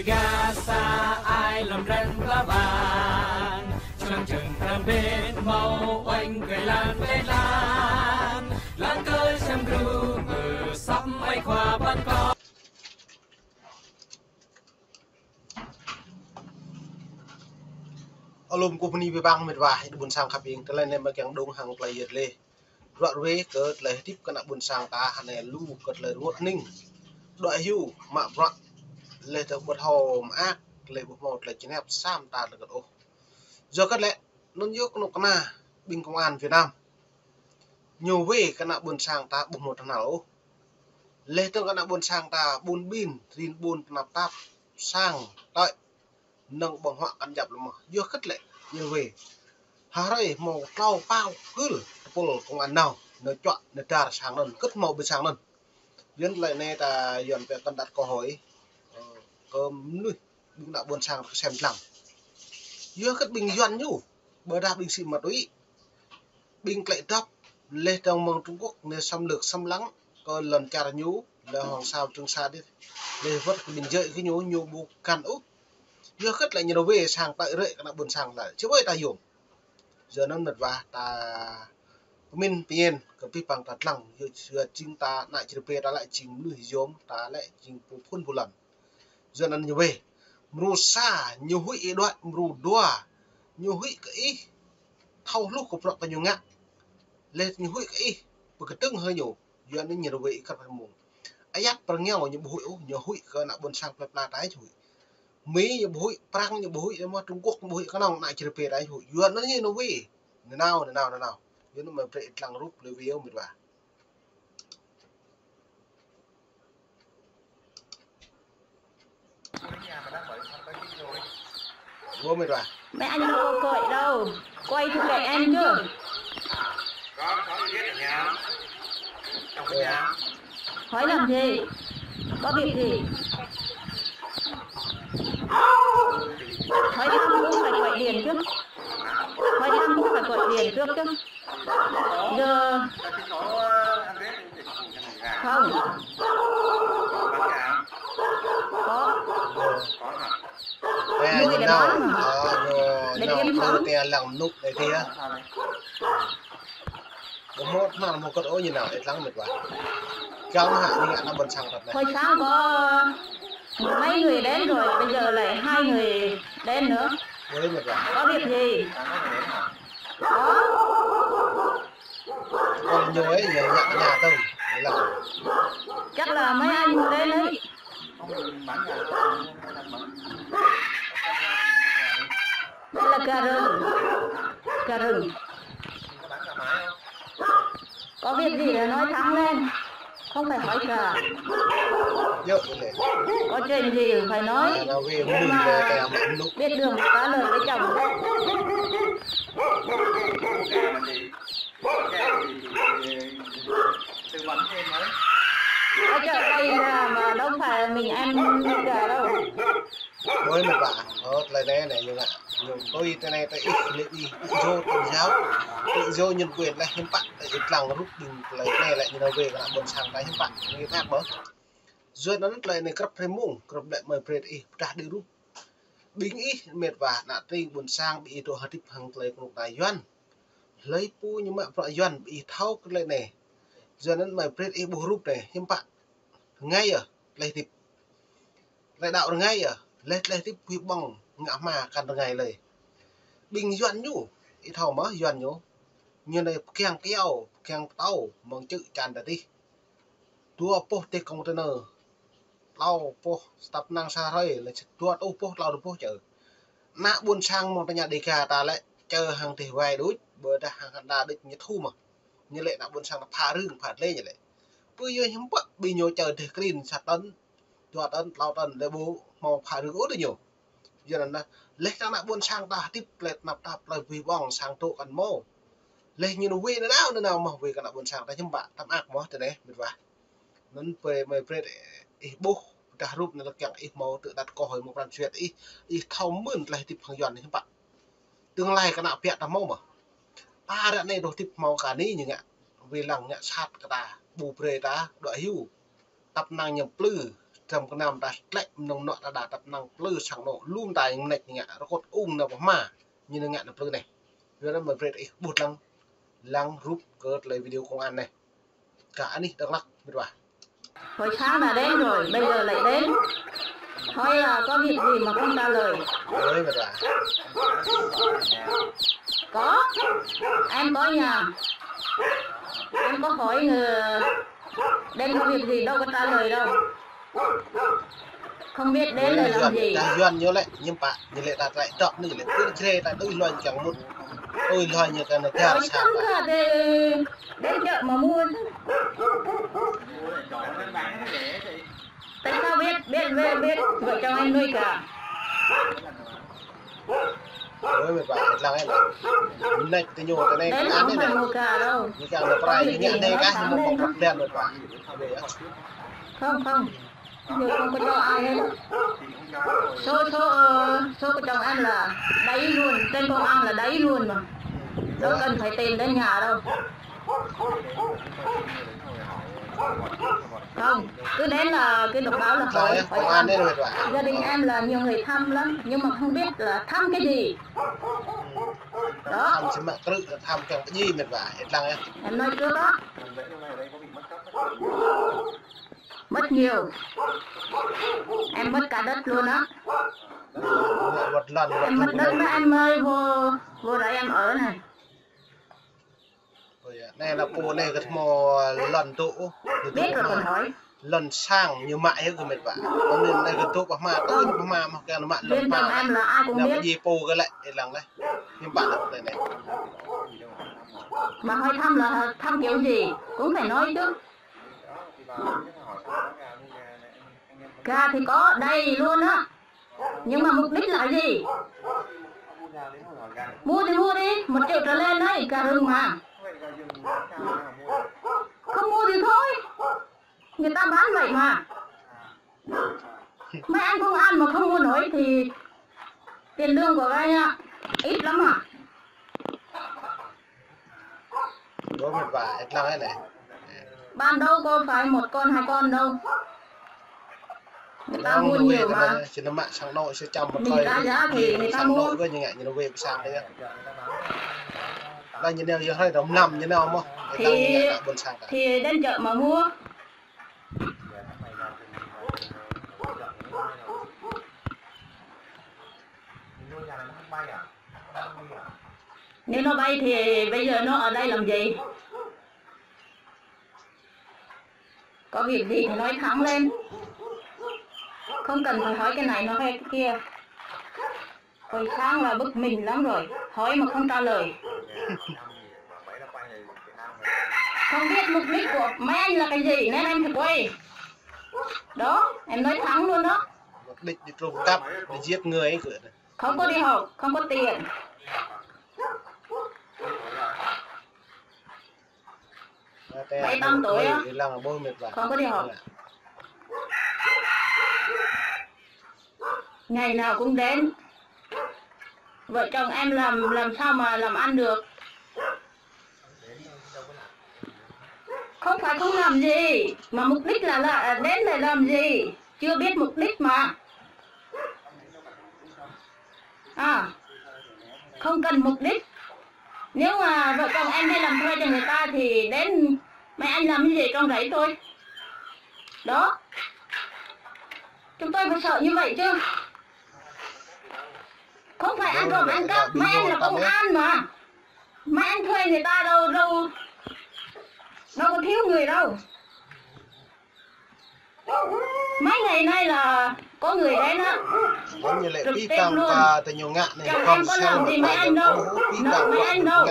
Gasa ai làm răng lá vàng trong trường làm bên màu oanh cười lan lên lan cơ xem ru mờ sắp bay qua ban con alum company về bang mệt vải buồn sang khắp yên tới lên mà càng đông hàng play nhiệt lệ đoạn về cỡ lấy tiếp cái buồn sang ta hành này lu cỡ lấy ruột ninh đoạn hưu mạ vợ lệ từ bột hòm ác lệ bột một là chính hẹp sam ta được ô giờ cất lệ luôn nhớ con nô na binh công an Việt Nam nhiều về cái buồn sang ta bột một thằng nào lệ từ cái buồn sang ta buồn bin rin buồn nạp tap sang đợi nâng bằng họa ăn dập mà giờ cất lệ nhiều về hà đây màu lau bao cứ pol công an nào nó chọn nó trả sáng lần cất màu bên sáng lần dân lại này ta dọn về con đặt câu hỏi cơm nuôi binh đạo buồn sang xem làm giữa các bình dọn nhủ bờ đa binh sĩ mặt đối binh lệ đắp lê trong mong Trung Quốc nên xâm lược xâm lắng còn lần trả nhú là hoàng sao trường sa đi để vớt bình dậy cái nhú nhú bu can úp giữa khất lại nhiều về sang tại rệ các buồn sang lại chứ vậy ta dùng giờ nó mệt và ta mình tiền cái pi bằng thật lằng giờ chính ta lại chỉ về ta lại chính lưỡi giống ta lại chính phun một lần giờ nó nhiều về mru sa nhiều hụi đoạn mru đua nhiều hụi cái thâu lúc của cái nhiều ngã lên nhiều hụi cái cái tưng hơi nhiều giờ nó nhiều về các bạn mù ấy áp bằng nhau nhiều hụi cái nào buồn sang là tái chửi Mỹ nhiều bụi, Prang nhiều bụi, mà Trung Quốc bụi cái nào lại chỉ về đấy bụi, duyên nó như nó về, nào, duyên nó mà phải lăng rút review mình vào. Vô mình vào. Mấy anh đâu có cởi đâu, quay thu kệ anh chứ. Có gì ở nhà? Trong cái nhà. Hỏi làm gì? Có việc gì? Hỏi thăm cũng phải gọi điện trước. Hỏi thăm cũng phải gọi điện trước chứ. Giờ không. Có. Nuôi để bán mà. Để kiếm sống. Để làm nút này kia. Một con ố như nào để lắng mệt vào. Cháu nó hạ như nó bần sang thật này. Hồi sáng có mấy người đến rồi, bây giờ lại 2 người đến nữa. Có việc gì? Có. Còn nhớ ấy, nhớ nhận nhà tôi. Chắc là mấy anh đến đấy. Đây là cà rừng. Cà rừng. Có việc gì để nói thẳng lên. Không phải hỏi cả. Có chuyện gì phải nói. Mà biết đường trả lời với chồng. Ở chợ đây mà đâu phải mình ăn gà đâu. Mới một bạn, lại đây này nhưng ạ, tôi thế này tôi ít lệ đi, vô tự giáo, tự do nhân quyền này hiếm bạn, tại ít lòng rút đừng lấy này lại như nào về và làm buồn sang tay hiếm bạn, như khác bớt. Rồi nó lại này cấp thêm mùng, cấp lại mời phê đi, trả đi rút. Bình ý mệt và nạ tinh buồn sang bị đồ hạt tiếp hàng lấy một tài doan, lấy pu nhưng mà vợ doan bị thao cái lại này, giờ nó mời phê đi bù rút này hiếm bạn, ngay à, lấy tiếp, lại đạo ngay à. Lên tiếp quý bằng ngã mà cần ngày này bình duyên nhủ ít thầu mà duyên nhủ như này keng keo keng tàu mong chữ tràn đi tua po te container lau po stop năng xa rồi là tua ô po lau được po chở nã buôn sang một nhà đi cả ta lại chờ hàng thì vài đối bữa ta hàng đà định như thu mà như lệ nã buôn sang là phá rừng phạt lên như lệ bây giờ hiếm bận bị nhồi chờ thì green sạt tấn tua tấn lau tấn để bố màu phá rừng ốt được nhiều giờ là lấy ra lại buôn sang ta tiếp lệ nạp tạp lời vì bong sang tổ cần mô lên như nó về nữa nào mà về cả lại buôn sang ta chấm bạn tạm ác mà từ đấy biết vậy nó về mày về để bố cả rút này là kẹo ít màu tự đặt câu hỏi một lần chuyện ít thâu mượn lại tiếp hàng dọn này các bạn tương lai cả nào pẹt tao mô mà ta đã này đồ tiếp màu cả ní như ngạ vì lằng nhạ sát cả ta bù pre ta đợi hưu tập năng nhập lư trong cái nam ta lạnh nồng nọ ta tập năng lư chẳng nọ luôn tài nạch ngạ nó cột nào mà như nó ngạ nó lư này rồi nó mở về bột lăng rút cỡ lấy video công an này cả đi đắk lắk biết bà hồi sáng là đến rồi bây giờ lại đến hỏi là có việc gì mà không trả lời đấy biết bà có em có nhà em có hỏi người đến có việc gì đâu có trả lời đâu không biết đến là làm gì duyên nhớ lại nhưng bạn như lệ đặt lại chọn nữa lại cứ chê tại đôi loài chẳng một đôi loài như cái này theo sao cả thì đến chợ mà mua chứ tại sao biết vợ chồng anh nuôi cả đối với bạn là cái này tôi nhổ cái này đến không phải mua cả đâu như cái là prai cái nhện này cái một bọc bọc đen rồi bạn không nhiều không có cho ai hết số của chồng em là đấy luôn tên công an là đấy luôn mà đâu cần phải tìm đến nhà đâu không cứ đến là cứ đọc báo là hỏi công an đấy rồi bạn gia đình em là nhiều người thăm lắm nhưng mà không biết là thăm cái gì đó thăm xem mà tự thăm cái gì mệt vả hết lăng em nói trước đó mất nhiều em mất cả đất luôn á một lần em mất đất mà em ơi vô đấy em ở này này là cô này cái mò lần tụ biết rồi còn hỏi lần sang như mại hết rồi mệt vả nên đây cái tụ mà tôi mà cái mại lần mà em là ai cũng biết cái gì po cái lại lần đấy nhưng bạn này này mà hỏi thăm là thăm kiểu gì cũng phải nói chứ gà thì có đầy luôn á nhưng mà mục đích là gì mua thì mua đi 1 triệu trở lên đấy gà rừng mà không mua thì thôi người ta bán vậy mà mấy anh không ăn mà không mua nổi thì tiền lương của anh ít lắm à đó mệt vả hết lăng này ban đâu có phải 1 con 2 con đâu người ta mua nhiều mà chỉ nó mạng sang nội sẽ chăm một mình ra giá thì người ta mua với như như nó về sang đấy là như nào như hay đóng nằm như nào không thì đến chợ mà mua nếu nó bay thì bây giờ nó ở đây làm gì có việc gì thì nói thẳng lên không cần phải hỏi cái này nó hay cái kia hồi sáng là bực mình lắm rồi hỏi mà không trả lời không biết mục đích của mấy anh là cái gì nên em phải quay đó em nói thẳng luôn đó mục đích đi trộm cắp để giết người ấy cửa không có đi học không có tiền bảy 8 tuổi á không có đi học ngày nào cũng đến vợ chồng em làm sao mà làm ăn được không phải không làm gì mà mục đích là đến để làm gì chưa biết mục đích mà không cần mục đích nếu mà vợ chồng em đi làm thuê cho người ta thì đến mấy anh làm cái gì trong đấy thôi đó chúng tôi phải sợ như vậy chứ không phải ăn trộm ăn cắp mấy anh là công an mà mấy anh thuê người ta đâu có thiếu người đâu mấy ngày nay là có người đến á trực tiếp luôn chồng em có làm gì mấy anh đâu mấy anh đâu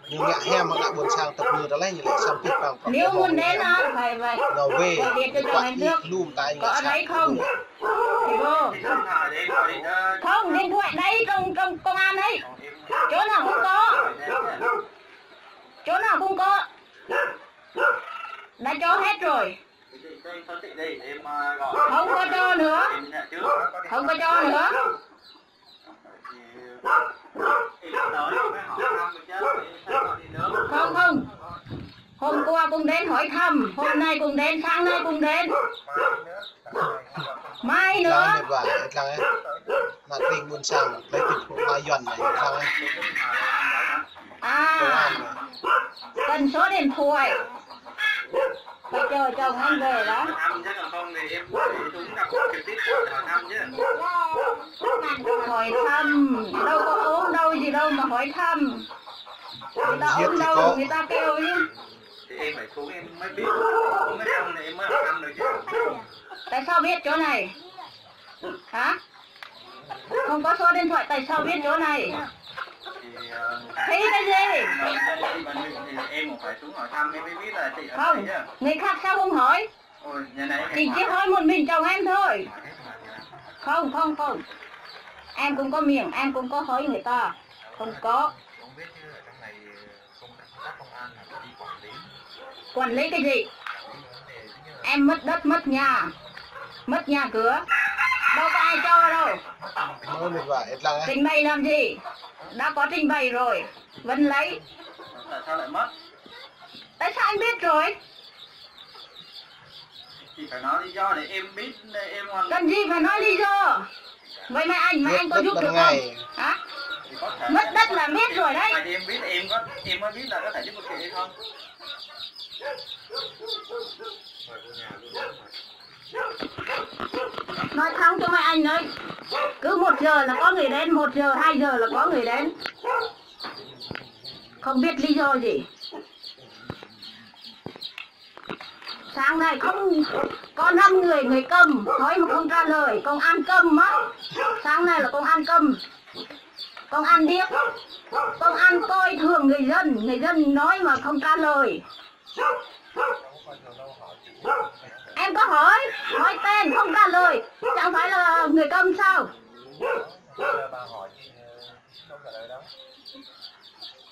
nhưng ngạ hem mà lại buồn sang tập người đó lấy như lại xong tiếp vào nếu muốn đến á phải vậy nào về điện cho chồng em trước có ở đấy không thì vô không điện thoại đấy trong công an ấy chỗ nào cũng có đã cho hết rồi không có cho nữa không Hôm qua cũng đến hỏi thăm, hôm nay cũng đến, sáng nay cũng đến. Mai nữa. Lang mệt vả lang ấy. Mà tình buôn sang lấy thịt của Mai Duẩn này lang ấy. À, cần số điện thoại. Phải chờ chồng anh về đó. Thăm chứ còn không thì em xuống gặp trực tiếp hỏi thăm chứ. Hỏi thăm, đâu có ốm đâu gì đâu mà hỏi thăm. Người ta ốm đâu người ta kêu chứ. Thì em phải xuống em mới biết. Xuống cái xong thì em mới hỏi thăm được chứ. Tại sao biết chỗ này? Hả? Không có số điện thoại tại sao biết chỗ này? Thấy cái gì? Em cũng phải xuống hỏi thăm em mới biết là chị ở Không, đây chứ. người khác sao không hỏi? Ôi, nhà này Chị chỉ hỏi một mình chồng em thôi. Không. Em cũng có miệng, em cũng có hỏi người ta. Không có. Không biết chứ ở trong này công an là đi quản lý. Quản lý cái gì? Em mất đất, mất nhà cửa. Đâu có ai cho đâu. Mới mệt vả lang ấy. Trình bày làm gì? Đã có trình bày rồi. Vẫn lấy. Tại sao lại mất? Tại sao anh biết rồi? Chị phải nói lý do để em biết em hoàn Cần gì phải nói lý do? Vậy mà anh có giúp được không? Hả? thì có thể Mất đất là biết rồi đấy. Tại vì em biết em mới biết là có thể giúp được chị hay không. Nói thẳng cho mấy anh ơi. Cứ 1 giờ là có người đến, 1 giờ, 2 giờ là có người đến. Không biết lý do gì. Sáng nay không có 5 người câm, hỏi mà không trả lời, công an câm á. Sáng nay là công an câm. Công an điếc. Công an coi thường người dân nói mà không trả lời. Em có hỏi tên không trả lời, chẳng phải là người câm sao?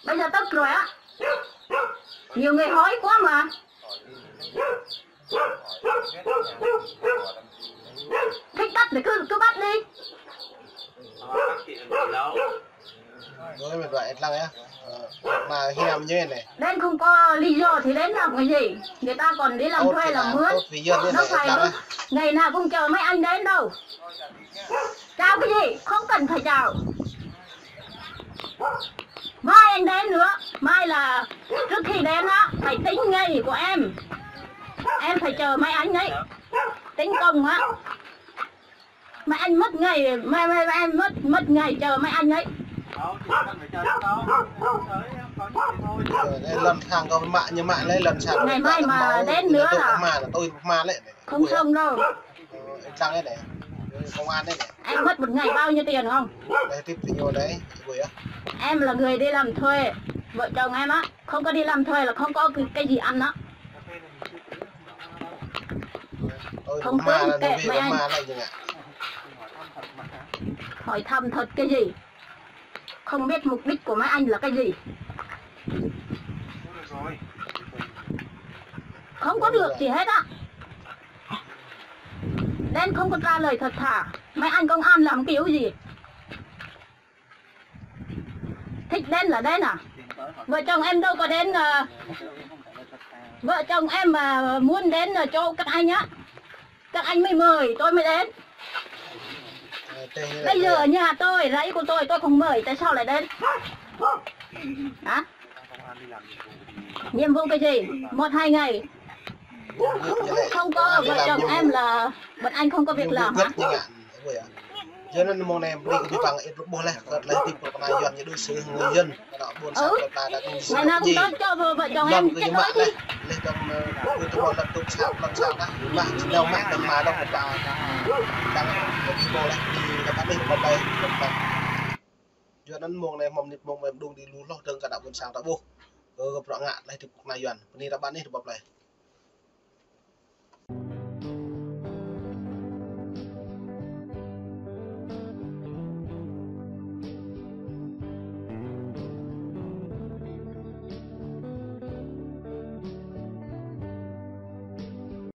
Bây giờ tức rồi á. Nhiều người hỏi quá mà. Thích bắt thì cứ bắt đi. Mới mệt vả lang ấy. Mà hèm như này. Đến không có lý do thì đến làm cái gì? Người ta còn đi làm thuê làm mướn. Đâu phải đâu. Ngày nào cũng chờ mấy anh đến đâu. Chào cái gì? Không cần phải chào. Mai anh đến nữa. Mai là trước khi đến á, phải tính ngày của em. Em phải chờ mấy anh ấy. Tính công á. Mấy anh mất ngày, em mất ngày chờ mấy anh ấy. Lần thằng có mạng nhưng mạng lấy lần sang ngày mai mà đến nữa là tôi ma lại không xong đâu. Sang đấy này công an đấy này. Em mất 1 ngày bao nhiêu tiền không? Đây tiếp thì nhiều đấy buổi á. Em là người đi làm thuê. Vợ chồng em á không có đi làm thuê là không có cái gì ăn đó. Không ma là kệ mấy anh. ma này nhưng ạ. Hỏi thăm thật cái gì? Không biết mục đích của mấy anh là cái gì. Không có được gì hết á. Đến không có trả lời thật thà. Mấy anh công an làm kiểu gì? Thích đến là đến à? Vợ chồng em đâu có đến. Vợ chồng em mà muốn đến chỗ các anh á, các anh mới mời tôi mới đến. Bây giờ ở nhà tôi, rẫy của tôi không mời, tại sao lại đến? Hả? Nhiệm vụ cái gì? 1-2 ngày. Không có, vợ chồng em là bọn anh không có việc làm hả? Cho nên mong em đi cái bằng ít bố này, lấy tìm của Mai Duẩn như đối xử người dân, đó buôn sang ta đã cùng ngày nào cũng tới cho vợ chồng em kết nối đi. Lên trong YouTube lần tục sao lần sau đó, mạng đâu mạng đừng mà đâu một bà đang đi bố này đi các bạn đi một đây một lần. Cho nên mong này mong em đung đi lú lo đơn cả đạo buôn sang ta bố. Gặp rõ ngạ lấy tìm của Mai Duẩn, đi ra bạn đi bọc này.